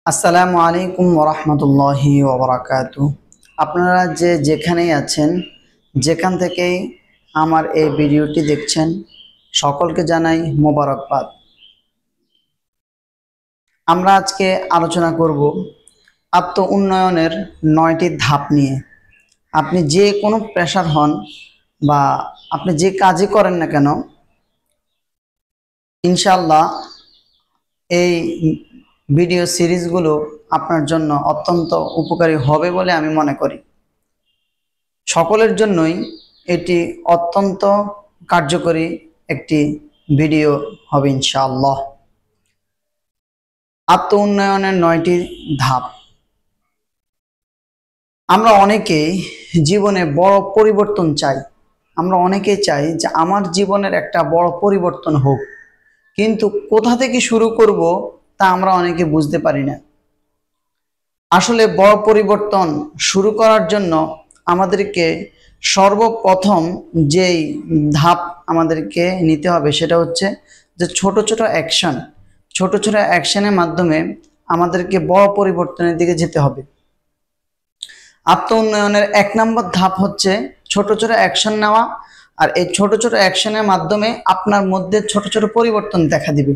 আসসালামু আলাইকুম ওরহমতুল্লাহি ওবরাকাতু। আপনারা যেখানেই আছেন, যেখান থেকেই আমার এই ভিডিওটি দেখছেন, সকলকে জানাই মোবারকবাদ। আমরা আজকে আলোচনা করব আত্ম উন্নয়নের 9টি ধাপ নিয়ে। আপনি যে কোনো পেশার হন বা আপনি যে কাজই করেন না কেন, ইনশাআল্লাহ এই ভিডিও সিরিজগুলো আপনার জন্য অত্যন্ত উপকারী হবে বলে আমি মনে করি। সকলের জন্যই এটি অত্যন্ত কার্যকরী একটি ভিডিও হবে ইনশাআল্লাহ। আত্ম উন্নয়নের 9টি ধাপ। আমরা অনেকেই জীবনে বড় পরিবর্তন চাই। আমরা অনেকেই চাই যে আমার জীবনের একটা বড় পরিবর্তন হোক, কিন্তু কোথা থেকে শুরু করব তা আমরা অনেকে বুঝতে পারি না। আসলে বড় পরিবর্তন শুরু করার জন্য আমাদেরকে সর্বপ্রথম যেই ধাপ আমাদেরকে নিতে হবে সেটা হচ্ছে যে ছোট ছোট অ্যাকশনের মাধ্যমে আমাদেরকে বড় পরিবর্তনের দিকে যেতে হবে। আত্ম উন্নয়নের 1 নম্বর ধাপ হচ্ছে ছোট ছোট অ্যাকশন নেওয়া, আর এই ছোট ছোট অ্যাকশনের মাধ্যমে আপনার মধ্যে ছোট ছোট পরিবর্তন দেখা দিবে।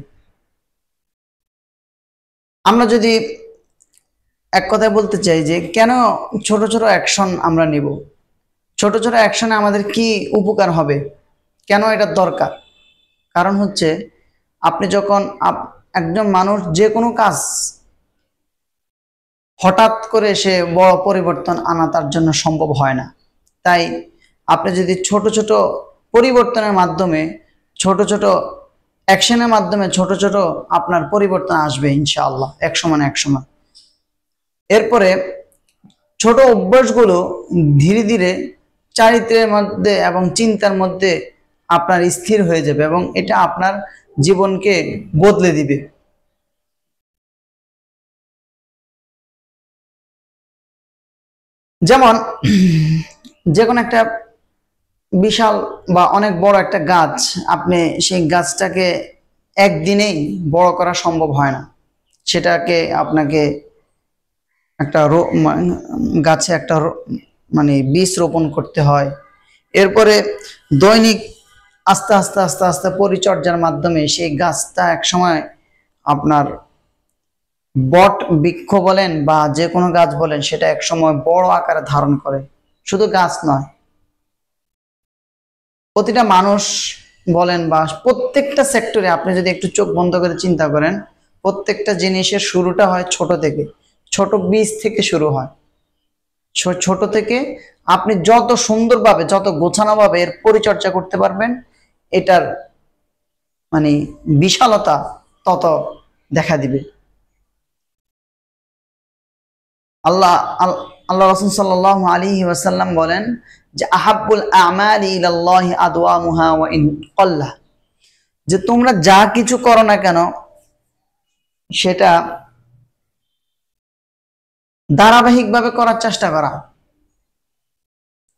আমরা যদি এক কথায় বলতে চাই যে কেন ছোট ছোট অ্যাকশন আমরা নেব, ছোট ছোট অ্যাকশনে আমাদের কি উপকার হবে, কেন এটা দরকার? কারণ হচ্ছে আপনি যখন একজন মানুষ যে কোনো কাজ হঠাৎ করে সে বড় পরিবর্তন আনা তার জন্য সম্ভব হয় না। তাই আপনি যদি ছোট ছোট পরিবর্তনের মাধ্যমে, ছোট ছোট অ্যাকশনের মাধ্যমে ছোট ছোট আপনার পরিবর্তন আসবে ইনশাআল্লাহ এক সময় এক সময়। এরপরে ছোট অভ্যাসগুলো ধীরে ধীরে চারিত্রের মধ্যে এবং চিন্তার মধ্যে আপনার স্থির হয়ে যাবে এবং এটা আপনার জীবনকে বদলে দিবে। যেমন যে কোনো একটা বিশাল বা অনেক বড় একটা গাছ, আপনি সেই গাছটাকে একদিনেই বড় করা সম্ভব হয় না। সেটাকে আপনাকে একটা গাছে একটা বীজ রোপণ করতে হয়। এরপরে দৈনিক আস্তে আস্তে আস্তে আস্তে পরিচর্যার মাধ্যমে সেই গাছটা একসময় আপনার বট বৃক্ষ বলেন বা যে কোনো গাছ বলেন, সেটা একসময় বড় আকারে ধারণ করে। শুধু গাছ নয়, প্রতিটা মানুষ বলেন বা প্রত্যেকটা সেক্টরে আপনি যদি একটু চোখ বন্ধ করে চিন্তা করেন, প্রত্যেকটা জিনিসের শুরুটা হয় ছোট থেকে, ছোট বীজ থেকে শুরু হয়। ছোট থেকে আপনি যত সুন্দরভাবে, যত গোছানোভাবে এর পরিচর্যা করতে পারবেন, এটার বিশালতা তত দেখা দিবে। আল্লাহ রাসূল সাল্লাল্লাহু আলাইহি ওয়াসাল্লাম বলেন যে আহাব্বুল আমালি ইলাল্লাহি আদওয়ামুহা ওয়া ইন ক্বাল্লা, যে তোমরা যা কিছু করো না কেন সেটা ধারাবাহিকভাবে করার চেষ্টা করা,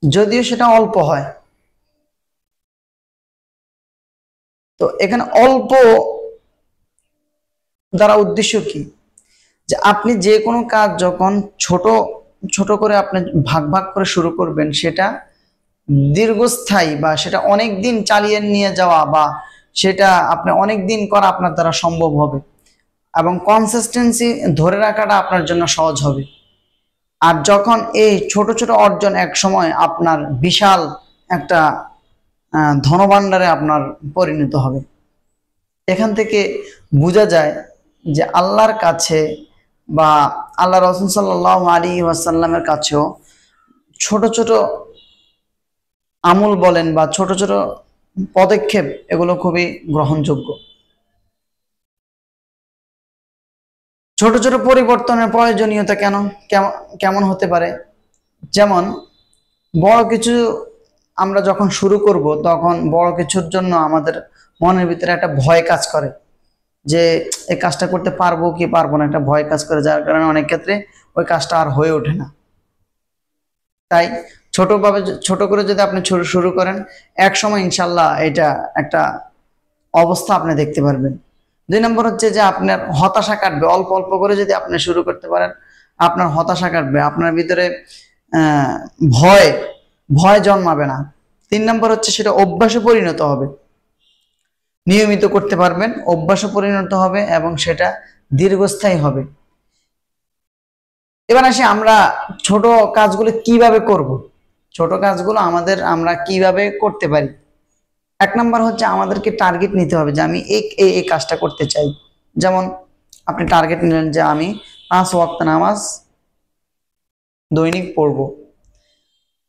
যদিও সেটা অল্প হয়। তো এখানে অল্প দ্বারা উদ্দেশ্য কি, যে আপনি যে কোনো কাজ যখন ছোট ছোট করে আপনি ভাগ ভাগ করে শুরু করবেন, সেটা দীর্ঘস্থায়ী বা সেটা অনেক দিন চালিয়ে নিয়ে যাওয়া বা সেটা আপনি অনেক দিন করা আপনার দ্বারা সম্ভব হবে এবং কনসিস্টেন্সি ধরে রাখাটা আপনার জন্য সহজ হবে। আর যখন এই ছোট ছোট অর্জন এক সময় আপনার বিশাল একটা ধনভাণ্ডারে আপনার পরিণত হবে। এখান থেকে বোঝা যায় যে আল্লাহর কাছে বা আল্লাহ রাসূল সাল্লাল্লাহু আলাইহি ওয়াসাল্লামের কাছেও ছোট ছোট আমল বলেন বা ছোট ছোট পদক্ষেপ, এগুলো খুবই গ্রহণযোগ্য। ছোট ছোট পরিবর্তনের প্রয়োজনীয়তা কেমন হতে পারে? যেমন বড় কিছু আমরা যখন শুরু করব, তখন বড় কিছুর জন্য আমাদের মনের ভিতরে একটা ভয় কাজ করে যে এই কাজটা করতে পারবো কি পারবো না, একটা ভয় কাজ করে, যার কারণে অনেক ক্ষেত্রে ওই কাজটা আর হয়ে ওঠে না। তাই ছোট করে যদি আপনি শুরু করেন, এক সময় ইনশাল্লাহ এটা একটা অবস্থা আপনি দেখতে পারবেন। 2 নম্বর হচ্ছে যে আপনার হতাশা কাটবে, অল্প অল্প করে যদি আপনি শুরু করতে পারেন আপনার হতাশা কাটবে, আপনার ভিতরে আহ ভয় ভয় জন্মাবে না। 3 নম্বর হচ্ছে সেটা অভ্যাসে পরিণত হবে, নিয়মিত করতে পারবেন, অভ্যাসে পরিণত হবে এবং সেটা দীর্ঘস্থায়ী হবে। এবার আসি আমরা ছোট কাজগুলো কিভাবে করব। ছোট কাজগুলো আমরা কিভাবে করতে পারি। 1 নম্বর হচ্ছে আমাদেরকে টার্গেট নিতে হবে যে আমি এই কাজটা করতে চাই। যেমন আপনি টার্গেট নিলেন যে আমি 5 ওয়াক্ত নামাজ দৈনিক পড়ব।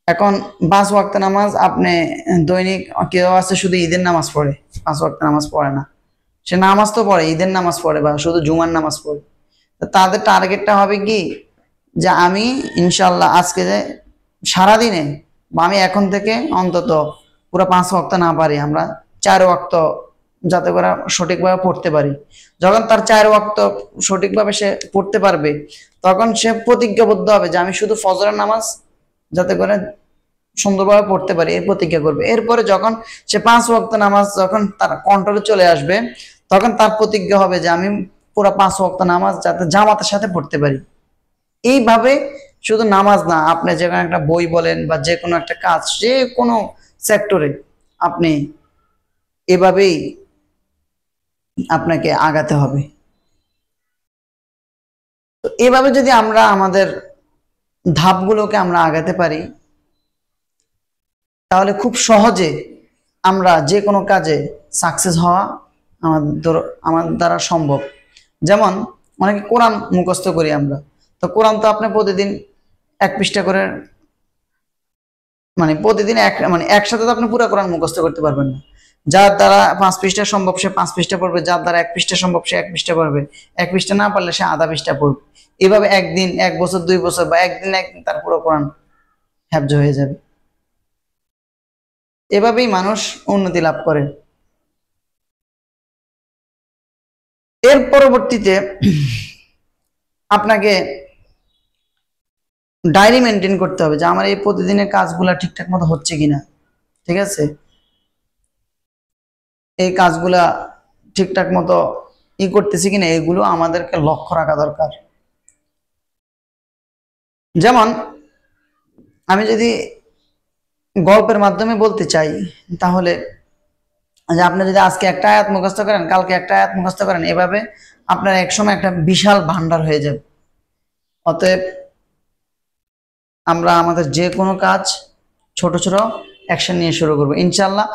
এখন 5 ওয়াক্ত নামাজ আপনি দৈনিক, কেউ আছে শুধু ঈদের নামাজ পড়ে, 5 ওয়াক্ত নামাজ পড়ে না, সে নামাজ তো পড়ে, ঈদের নামাজ পড়ে বা শুধু জুমার নামাজ পড়ে। তাদের টার্গেটটা হবে কি যে আমি ইনশাল্লাহ আজকে যে সারাদিনে বা আমি এখন থেকে অন্তত পুরো 5 ওয়াক্ত না পারি, আমরা 4 ওয়াক্ত যাতে করে সঠিকভাবে পড়তে পারি। যখন তার 4 ওয়াক্ত সঠিকভাবে সে পড়তে পারবে তখন সে প্রতিজ্ঞাবদ্ধ হবে যে আমি শুধু ফজরের নামাজ যাতে করে সুন্দরভাবে পড়তে পারি, এই প্রতিজ্ঞা করবে। এরপরে যখন সে 5 ওয়াক্ত নামাজ যখন তার কন্ট্রোলে চলে আসবে তখন তার প্রতিজ্ঞা হবে যে আমি পুরো 5 ওয়াক্ত নামাজ যাতে জামাতের সাথে পড়তে পারি। এইভাবে শুধু নামাজ না, আপনি যে কোনো একটা বই বলেন বা যে কোনো একটা কাজ, যে কোনো সেক্টরে আপনি এভাবেই আপনাকে আগাতে হবে। তো এভাবে যদি আমরা আমাদের ধাপগুলোকে আমরা আগাতে পারি তাহলে খুব সহজে আমরা যে কোনো কাজে সাকসেস হওয়া আমার দ্বারা সম্ভব। যেমন অনেকে কোরআন মুখস্থ করি আমরা, তো কোরআন তো আপনি প্রতিদিন 1 পৃষ্ঠা করে, প্রতিদিন একসাথে তো আপনি পুরো কোরআন মুখস্থ করতে পারবেন না। যার দ্বারা 5 পৃষ্ঠা সম্ভব সে 5 পৃষ্ঠা পড়বে, যার দ্বারা 1 পৃষ্ঠা সম্ভব সে 1 পৃষ্ঠা পড়বে, 1 পৃষ্ঠা না পারলে সে আধা পৃষ্ঠা পড়বে। এভাবে একদিন, 1 বছর, 2 বছর বা একদিন তার পুরো কোরআন হেফজ হয়ে যাবে। এভাবেই মানুষ উন্নতি লাভ করে। এর পরবর্তীতে আপনাকে ডায়েরি মেনটেন করতে হবে যে আমার এই প্রতিদিনের কাজগুলা ঠিকঠাক মতো হচ্ছে কিনা, ঠিক আছে, এই কাজগুলা ঠিকঠাক মতো করতেছি কিনা, এগুলো আমাদেরকে লক্ষ্য রাখা দরকার। যেমন আমি যদি গল্পের মাধ্যমে বলতে চাই তাহলে যে আপনি যদি আজকে একটা আয়াত মুখস্থ করেন, কালকে একটা আয়াত মুখস্থ করেন, এভাবে আপনার একসময় একটা বিশাল ভান্ডার হয়ে যাবে। অতএব আমরা আমাদের যে কোনো কাজ ছোট ছোট অ্যাকশন নিয়ে শুরু করব ইনশাল্লাহ।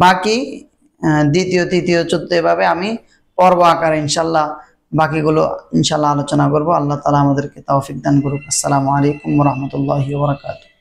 বাকি দ্বিতীয়, তৃতীয়, চতুর্থ এভাবে আমি পর্ব আকারে ইনশাল্লাহ বাকিগুলো ইনশাল্লাহ আলোচনা করব। আল্লাহ তাআলা আমাদেরকে তৌফিক দান করুক। আসসালামু আলাইকুম ওয়া রাহমাতুল্লাহি ওয়া বারাকাতুহু।